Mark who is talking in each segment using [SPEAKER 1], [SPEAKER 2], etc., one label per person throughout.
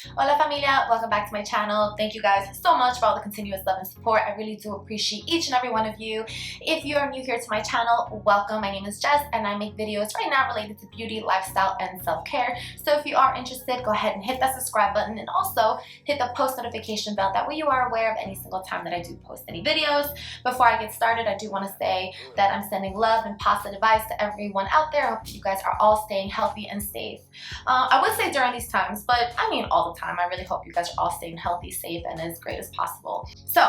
[SPEAKER 1] Hola familia, welcome back to my channel. Thank you guys so much for all the continuous love and support. I really do appreciate each and every one of you. If you are new here to my channel, welcome. My name is Jess and I make videos right now related to beauty, lifestyle, and self-care. So if you are interested, go ahead and hit that subscribe button and also hit the post notification bell. That way you are aware of any single time that I do post any videos. Before I get started, I do want to say that I'm sending love and positive vibes to everyone out there. I hope you guys are all staying healthy and safe. I would say during these times, but I mean all the time. I really hope you guys are all staying healthy, safe, and as great as possible. So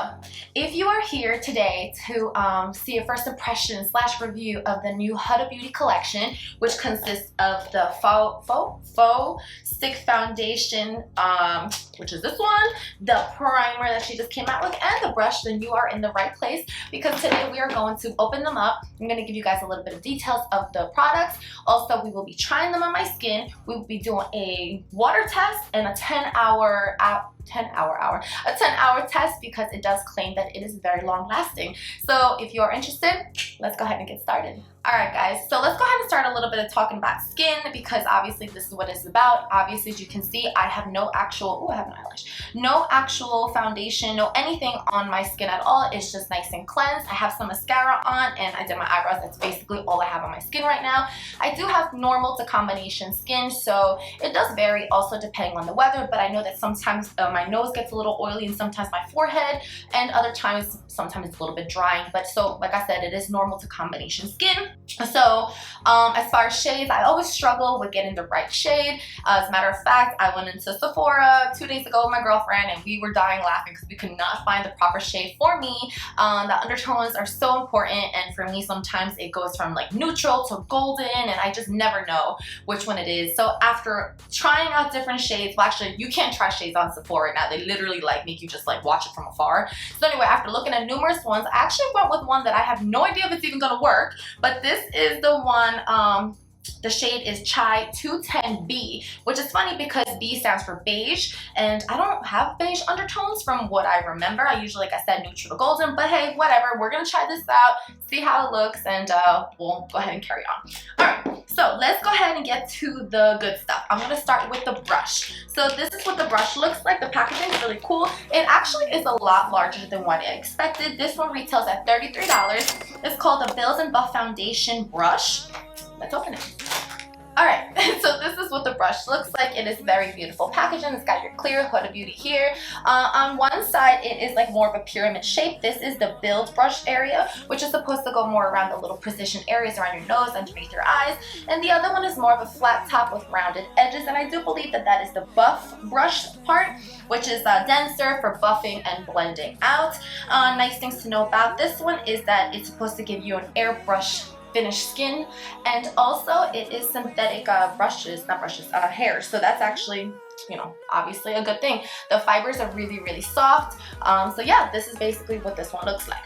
[SPEAKER 1] if you are here today to see a first impression / review of the new Huda Beauty collection, which consists of the Faux Stick Foundation, which is this one, the primer that she just came out with, and the brush, then you are in the right place, because today we are going to open them up. I'm going to give you guys a little bit of details of the products. Also, we will be trying them on my skin. We will be doing a water test and a 10-hour test, because it does claim that it is very long lasting. So if you're interested, let's go ahead and get started. Alright guys, so let's go ahead and start a little bit of talking about skin, because obviously this is what it's about. Obviously, as you can see, I have no actual, I have an eyelash, no actual foundation, no anything on my skin at all. It's just nice and cleansed. I have some mascara on and I did my eyebrows. That's basically all I have on my skin right now. I do have normal to combination skin, so it does vary also depending on the weather, but I know that sometimes my nose gets a little oily and sometimes my forehead, and other times sometimes it's a little bit drying. But so like I said, it is normal to combination skin. So as far as shades, I always struggle with getting the right shade. As a matter of fact, I went into Sephora 2 days ago with my girlfriend and we were dying laughing because we could not find the proper shade for me. The undertones are so important, and for me sometimes it goes from like neutral to golden and I just never know which one it is. So after trying out different shades, well actually you can't try shades on Sephora now. They literally like make you just like watch it from afar. So anyway, after looking at numerous ones, I actually went with one that I have no idea if it's even gonna work, but this is the one, the shade is Chai 210B, which is funny because B stands for beige, and I don't have beige undertones from what I remember. I usually, like I said, neutral to golden, but hey, whatever. We're gonna try this out, see how it looks, and we'll go ahead and carry on. Alright, so let's go ahead and get to the good stuff. I'm gonna start with the brush. So this is what the brush looks like. The packaging is really cool. It actually is a lot larger than what I expected. This one retails at $33. It's called the Build and Buff Foundation Brush. Let's open it. Alright, so this is what the brush looks like. It is very beautiful packaging. It's got your clear Huda Beauty here. On one side, it is like more of a pyramid shape. This is the build brush area, which is supposed to go more around the little precision areas around your nose, underneath your eyes. And the other one is more of a flat top with rounded edges. And I do believe that that is the buff brush part, which is denser for buffing and blending out. Nice things to know about this one is that it's supposed to give you an airbrush finished skin, and also it is synthetic hair, so that's actually, you know, obviously a good thing. The fibers are really soft. So yeah, this is basically what this one looks like.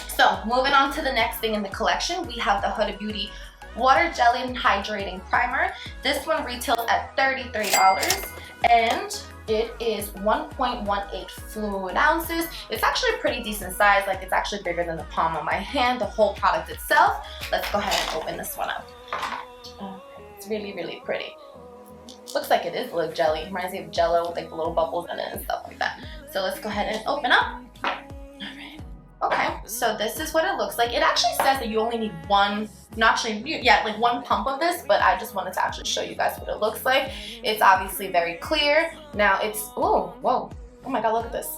[SPEAKER 1] So moving on to the next thing in the collection, we have the Huda Beauty Water Jelly and Hydrating Primer. This one retails at $33 and it is 1.18 fluid ounces. It's actually a pretty decent size, like it's actually bigger than the palm of my hand, the whole product itself. Let's go ahead and open this one up. It's really pretty. Looks like it is a little jelly. Reminds me of Jello with like the little bubbles in it and stuff like that. So let's go ahead and open up. Alright. Okay, so this is what it looks like. It actually says that you only need one, like one pump of this, but I just wanted to actually show you guys what it looks like. It's obviously very clear. Now it's, oh my god, look at this.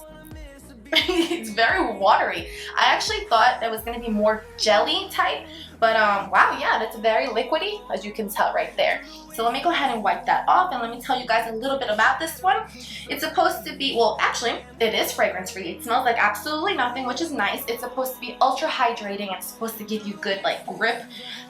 [SPEAKER 1] It's very watery. I actually thought that was going to be more jelly type, but wow, yeah, that's very liquidy, as you can tell right there. So let me go ahead and wipe that off, and let me tell you guys a little bit about this one. It's supposed to be, well, actually, it is fragrance free. It smells like absolutely nothing, which is nice. It's supposed to be ultra hydrating. It's supposed to give you good like grip,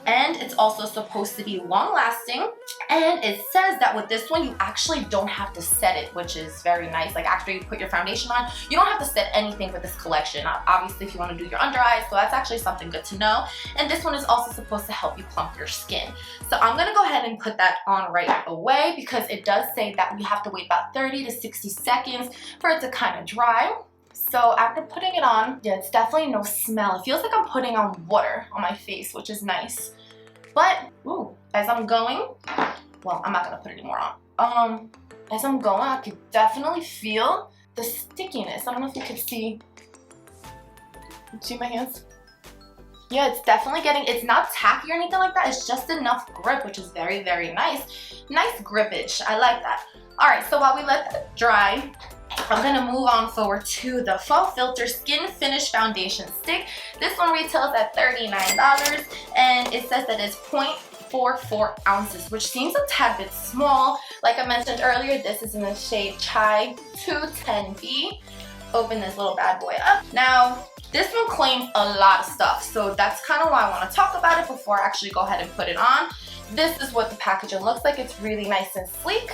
[SPEAKER 1] and it's also supposed to be long lasting. And it says that with this one, you actually don't have to set it, which is very nice. Like after you put your foundation on, you don't have to set anything for this collection. Obviously, if you want to do your under eyes, so that's actually something good to know. And this one is also supposed to help you plump your skin. So I'm gonna go ahead and put that on right away, because it does say that we have to wait about 30 to 60 seconds for it to kind of dry. So after putting it on, yeah, it's definitely no smell. It feels like I'm putting on water on my face, which is nice. But ooh, as I'm going, well, I'm not gonna put any more on. as I'm going, I could definitely feel the stickiness. I don't know if you can see my hands? Yeah, it's definitely getting, it's not tacky or anything like that. It's just enough grip, which is very, very nice. Nice grippage. I like that. All right, so while we let that dry, I'm gonna move on forward to the FAUXFILTER Skin Finish Foundation Stick. This one retails at $39, and it says that it's 0.44 ounces, which seems a tad bit small. Like I mentioned earlier, this is in the shade Chai 210B. Open this little bad boy up. Now, this one claims a lot of stuff, so that's kind of why I want to talk about it before I actually go ahead and put it on. This is what the packaging looks like. It's really nice and sleek.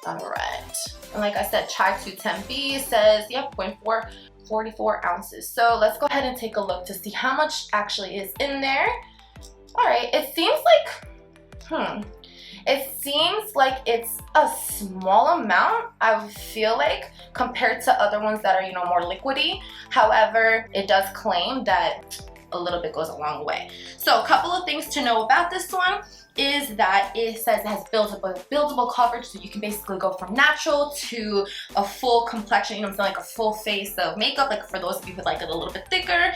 [SPEAKER 1] All right. And like I said, Chai 210B says, yep, 0.44 ounces. So let's go ahead and take a look to see how much actually is in there. All right, it seems like, it seems like it's a small amount, I feel like, compared to other ones that are, you know, more liquidy. However, it does claim that a little bit goes a long way. So a couple of things to know about this one is that it says it has buildable coverage, so you can basically go from natural to a full complexion, you know what I'm saying, like a full face of makeup, like for those of you who like it a little bit thicker.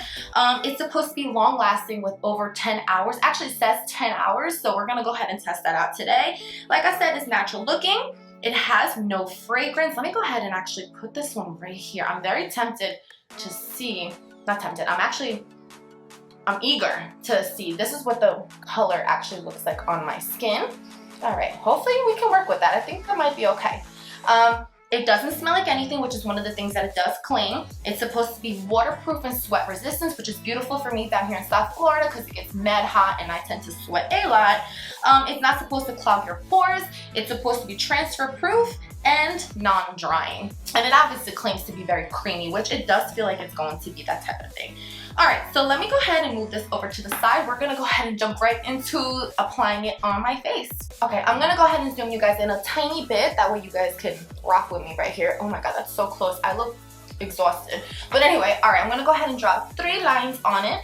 [SPEAKER 1] It's supposed to be long lasting with over 10 hours. Actually, it says 10 hours, so we're gonna go ahead and test that out today. Like I said, it's natural looking. It has no fragrance. Let me go ahead and actually put this one right here. I'm very tempted to see, not tempted, I'm eager to see. This is what the color actually looks like on my skin. All right, hopefully we can work with that. I think that might be okay. It doesn't smell like anything, which is one of the things that it does claim. It's supposed to be waterproof and sweat resistant, which is beautiful for me down here in South Florida because it gets mad hot and I tend to sweat a lot. It's not supposed to clog your pores. It's supposed to be transfer proof and non-drying. And it obviously claims to be very creamy, which it does feel like it's going to be that type of thing. All right, so let me go ahead and move this over to the side. We're gonna go ahead and jump right into applying it on my face. Okay, I'm gonna go ahead and zoom you guys in a tiny bit. That way you guys can rock with me right here. Oh my God, that's so close. I look exhausted. But anyway, all right, I'm gonna go ahead and draw 3 lines on it.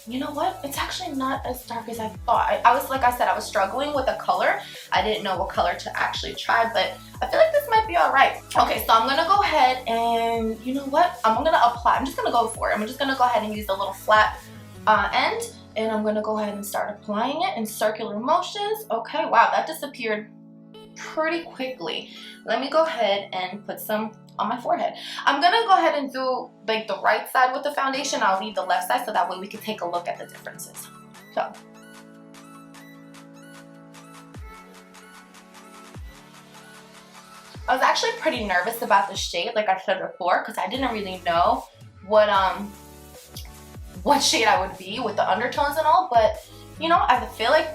[SPEAKER 1] You know what? It's actually not as dark as I thought. I was, like I said, I was struggling with a color. I didn't know what color to actually try, but I feel like this might be all right. Okay, so I'm gonna go ahead and, you know what? I'm just gonna go for it. I'm just gonna go ahead and use the little flat end, and I'm gonna go ahead and start applying it in circular motions. Okay, wow, that disappeared pretty quickly. Let me go ahead and put some on my forehead. I'm gonna go ahead and do like the right side with the foundation. I'll leave the left side so that way we can take a look at the differences. So. I was actually pretty nervous about the shade, like I said before, because I didn't really know what shade I would be with the undertones and all, but you know, I feel like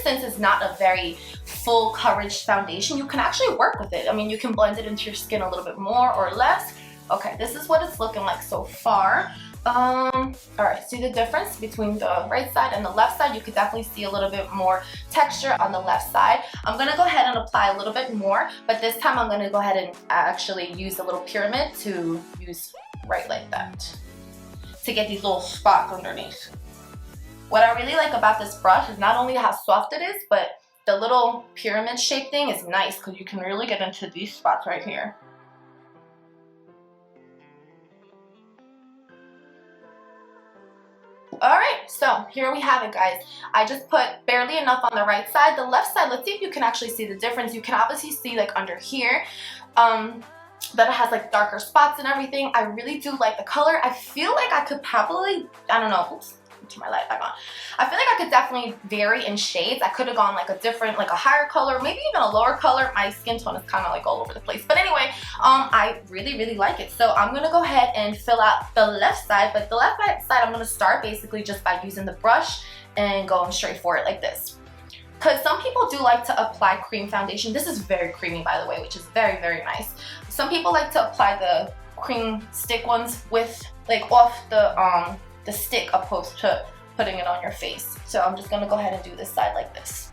[SPEAKER 1] since it's not a very full coverage foundation, you can actually work with it. I mean, you can blend it into your skin a little bit more or less. Okay, this is what it's looking like so far. All right, see the difference between the right side and the left side? You could definitely see a little bit more texture on the left side. I'm gonna go ahead and apply a little bit more, but this time I'm gonna go ahead and actually use a little pyramid to use right like that to get these little spots underneath. What I really like about this brush is not only how soft it is, but the little pyramid shape thing is nice because you can really get into these spots right here. Alright, so here we have it, guys. I just put barely enough on the right side. The left side, let's see if you can actually see the difference. You can obviously see like under here that it has like darker spots and everything. I really do like the color. I feel like I could probably, I don't know, oops, turn my light back on. I feel like I could definitely vary in shades. I could have gone like a different, like a higher color, maybe even a lower color. My skin tone is kind of like all over the place. But anyway, I really like it. So I'm gonna go ahead and fill out the left side, but the left side I'm gonna start basically just by using the brush and going straight for it like this. Because some people do like to apply cream foundation. This is very creamy, by the way, which is very nice. Some people like to apply the cream stick ones with like off the stick opposed to putting it on your face. So I'm just gonna go ahead and do this side like this.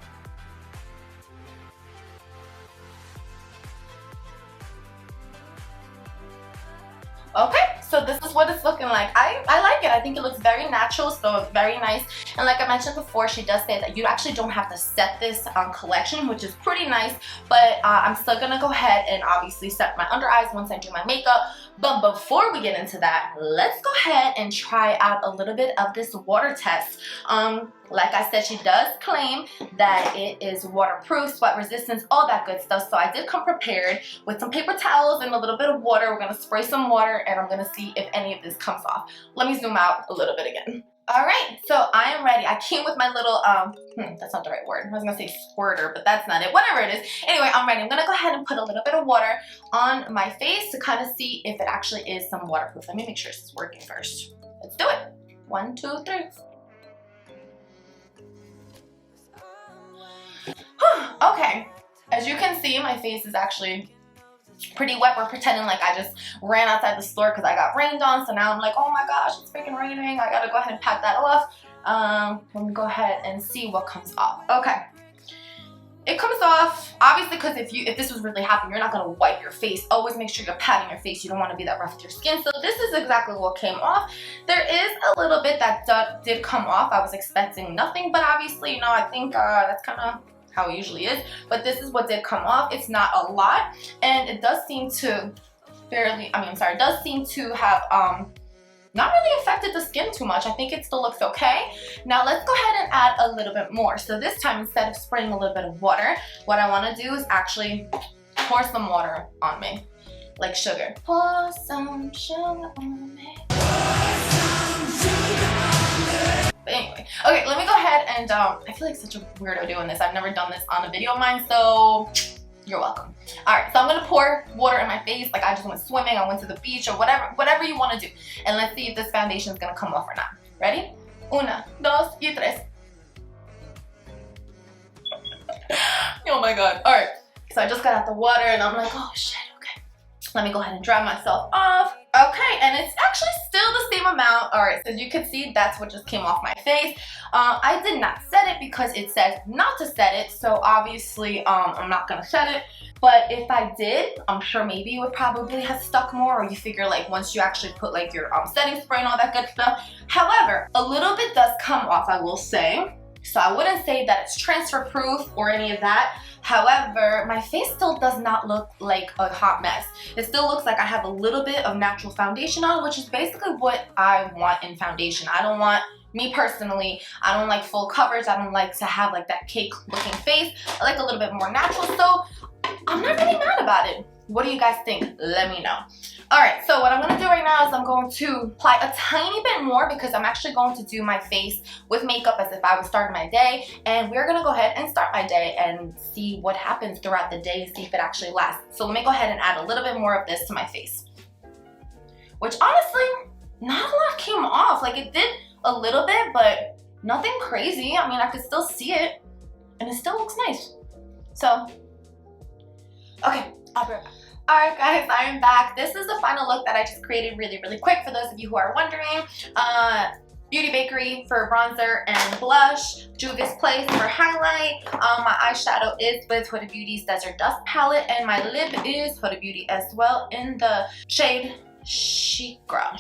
[SPEAKER 1] Okay, so this is what it's looking like. I like it. I think it looks very natural, so it's very nice. And like I mentioned before, she does say that you actually don't have to set this collection, which is pretty nice. But I'm still gonna go ahead and obviously set my under eyes once I do my makeup. But before we get into that, let's go ahead and try out a little bit of this water test. Like I said, she does claim that it is waterproof, sweat resistance, all that good stuff. So I did come prepared with some paper towels and a little bit of water. We're gonna spray some water and I'm gonna see if any of this comes off. Let me zoom out a little bit again. All right, so I am ready. I came with my little, that's not the right word. I was gonna say squirter, but that's not it. Whatever it is. Anyway, I'm ready. I'm gonna go ahead and put a little bit of water on my face to kind of see if it actually is some waterproof. Let me make sure this is working first. Let's do it. 1, 2, 3. Okay, as you can see, my face is actually pretty wet. We're pretending like I just ran outside the store because I got rained on. So now I'm like, oh my gosh, it's freaking raining. I gotta go ahead and pat that off. Let me go ahead and see what comes off. Okay, it comes off obviously because if this was really happening, you're not gonna wipe your face. Always make sure you're patting your face. You don't want to be that rough with your skin. So this is exactly what came off. There is a little bit that did come off. I was expecting nothing, but obviously, you know, I think that's kind of how it usually is. But this is what did come off. It's not a lot, and it does seem to it does seem to have not really affected the skin too much. I think it still looks okay. Now let's go ahead and add a little bit more. So this time, instead of spraying a little bit of water, what I want to do is actually pour some water on me, like sugar. Pour some sugar on me. But anyway, okay, let me go ahead and I feel like such a weirdo doing this. I've never done this on a video of mine, so you're welcome. All right, so I'm gonna pour water in my face like I just went swimming, I went to the beach, or whatever you want to do. And let's see if this foundation is gonna come off or not. Ready? 1, 2, y 3. Oh my god. All right, so I just got out the water and I'm like, oh shit, okay. Let me go ahead and dry myself off. Okay, and it's actually still the same amount. All right, so as you can see, that's what just came off my face. I did not set it because it says not to set it, so obviously I'm not gonna set it. But if I did, I'm sure maybe it would probably have stuck more, or you figure like once you actually put like your setting spray and all that good stuff. However, a little bit does come off, I will say. So I wouldn't say that it's transfer proof or any of that. However, my face still does not look like a hot mess. It still looks like I have a little bit of natural foundation on, which is basically what I want in foundation. I don't want, me personally, I don't like full coverage. I don't like to have like that cake looking face. I like a little bit more natural, so I'm not really mad about it. What do you guys think? Let me know. All right, so what I'm gonna do right now is I'm going to apply a tiny bit more because I'm actually going to do my face with makeup as if I was starting my day. And we're gonna go ahead and start my day and see what happens throughout the day, see if it actually lasts. So let me go ahead and add a little bit more of this to my face. Which honestly, not a lot came off. Like it did a little bit, but nothing crazy. I mean, I could still see it and it still looks nice. So, okay, I'll be right back. Alright guys, I am back. This is the final look that I just created really quick for those of you who are wondering. Beauty Bakery for bronzer and blush, Juvia's Place for highlight. My eyeshadow is with Huda Beauty's Desert Dust palette, and my lip is Huda Beauty as well in the shade Chica.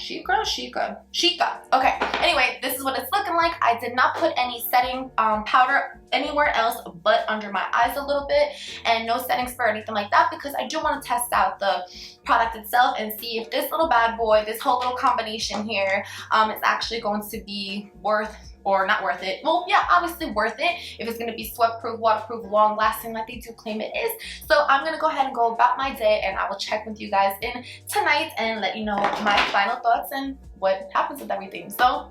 [SPEAKER 1] Okay, anyway, this is what it's looking like. I did not put any setting powder anywhere else but under my eyes a little bit, and no setting spray or anything like that, because I do want to test out the product itself and see if this little bad boy, this whole little combination here, is actually going to be worth or not worth it. Well, yeah, obviously worth it if it's going to be sweat-proof, waterproof, long-lasting like they do claim it is. So I'm going to go ahead and go about my day, and I will check with you guys in tonight and let you know my final thoughts and what happens with everything. So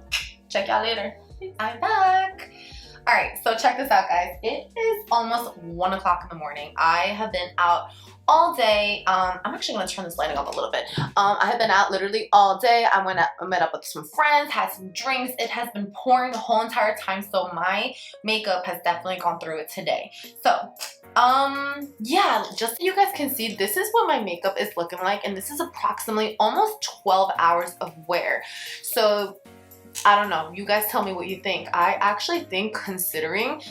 [SPEAKER 1] check y'all later. I'm back. All right, so check this out, guys. It is almost 1 o'clock in the morning. I have been out all day. I'm actually gonna turn this lighting up a little bit. I have been out literally all day. I met up with some friends, had some drinks. It has been pouring the whole entire time, so my makeup has definitely gone through it today. So yeah, just so you guys can see, this is what my makeup is looking like, and this is approximately almost 12 hours of wear. So I don't know, you guys tell me what you think. I actually think, considering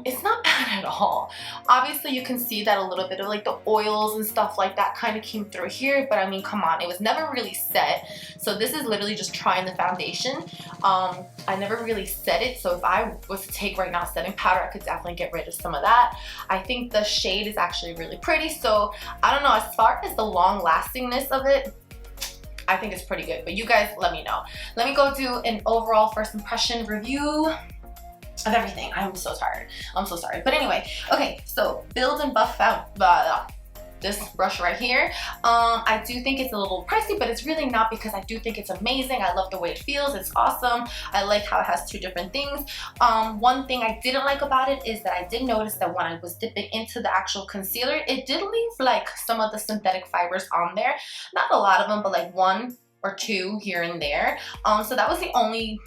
[SPEAKER 1] It's not bad at all. Obviously you can see that a little bit of like the oils and stuff like that kind of came through here, but I mean, come on, it was never really set. So this is literally just trying the foundation. I never really set it, so if I was to take right now setting powder, I could definitely get rid of some of that. I think the shade is actually really pretty, so I don't know, as far as the long lastingness of it, I think it's pretty good, but you guys let me know. Let me go do an overall first impression review of everything. I'm so tired. I'm so sorry. But anyway, okay, so build and buff out this brush right here. I do think it's a little pricey, but it's really not, because I do think it's amazing. I love the way it feels. It's awesome. I like how it has two different things. One thing I didn't like about it is that I did notice that when I was dipping into the actual concealer, it did leave like some of the synthetic fibers on there. Not a lot of them, but like one or two here and there. So that was the only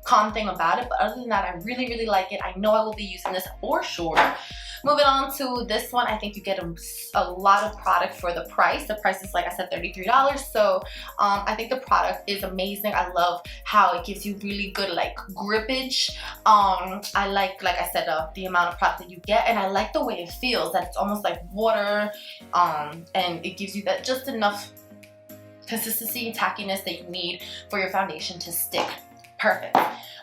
[SPEAKER 1] con thing about it, but other than that, I really like it. I know I will be using this for sure. Moving on to this one, I think you get a lot of product for the price. The price is, like I said, $33. So I think the product is amazing. I love how it gives you really good like grippage. I like I said, the amount of product that you get, and I like the way it feels, that it's almost like water, and it gives you that just enough consistency and tackiness that you need for your foundation to stick. Perfect.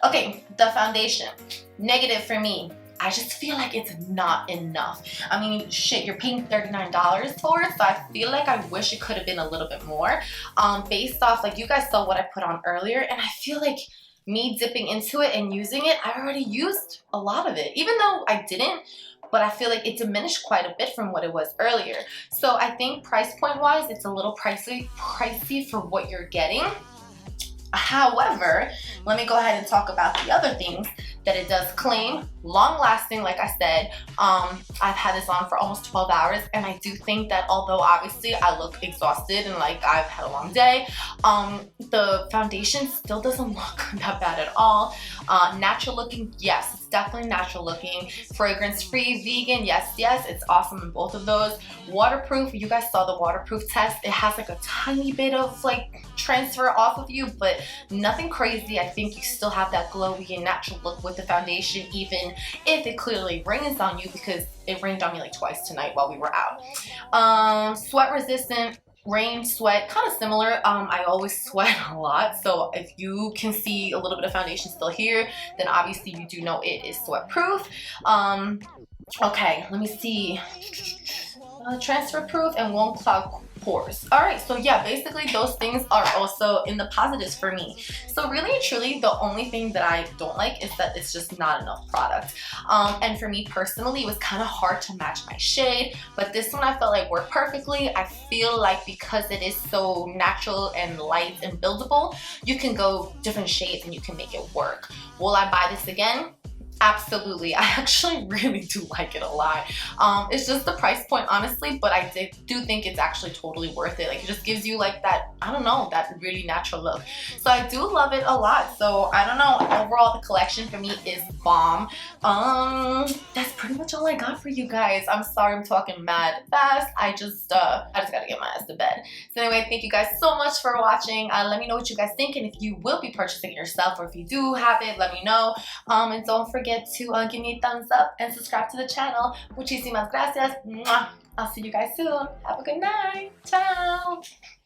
[SPEAKER 1] Okay, the foundation. Negative for me. I just feel like it's not enough. I mean, shit, you're paying $39 for it, so I feel like I wish it could have been a little bit more. Based off, like, you guys saw what I put on earlier, and I feel like me dipping into it and using it, I already used a lot of it. Even though I didn't, but I feel like it diminished quite a bit from what it was earlier. So I think price point wise, it's a little pricey for what you're getting. However, let me go ahead and talk about the other things that it does claim. Long lasting, like I said, I've had this on for almost 12 hours, and I do think that although obviously I look exhausted and like I've had a long day, the foundation still doesn't look that bad at all. Natural looking, yes, it's definitely natural looking. Fragrance free, vegan, yes, it's awesome in both of those. Waterproof, you guys saw the waterproof test. It has like a tiny bit of like transfer off of you, but nothing crazy. I think you still have that glowy and natural look with the foundation, even if it clearly rains on you, because it rained on me like twice tonight while we were out. Sweat resistant, rain, sweat, kind of similar. I always sweat a lot, so if you can see a little bit of foundation still here, then obviously you do know it is sweat proof. Okay, let me see. Transfer proof and won't clog pores. All right, so yeah, basically those things are also in the positives for me. So really and truly, the only thing that I don't like is that it's just not enough product. And for me personally, it was kind of hard to match my shade, but this one I felt like worked perfectly. I feel like because it is so natural and light and buildable, you can go different shades and you can make it work. Will I buy this again? Absolutely. I actually really do like it a lot. It's just the price point, honestly, but I do think it's actually totally worth it. Like, it just gives you like that, I don't know, that really natural look. So I do love it a lot. So I don't know, overall the collection for me is bomb. That's pretty much all I got for you guys. I'm sorry I'm talking mad fast. I just gotta get my ass to bed. So anyway, thank you guys so much for watching. Let me know what you guys think, and if you will be purchasing it yourself, or if you do have it, let me know. And don't forget to give me a thumbs up and subscribe to the channel. Muchísimas gracias. Mwah. I'll see you guys soon. Have a good night. Ciao.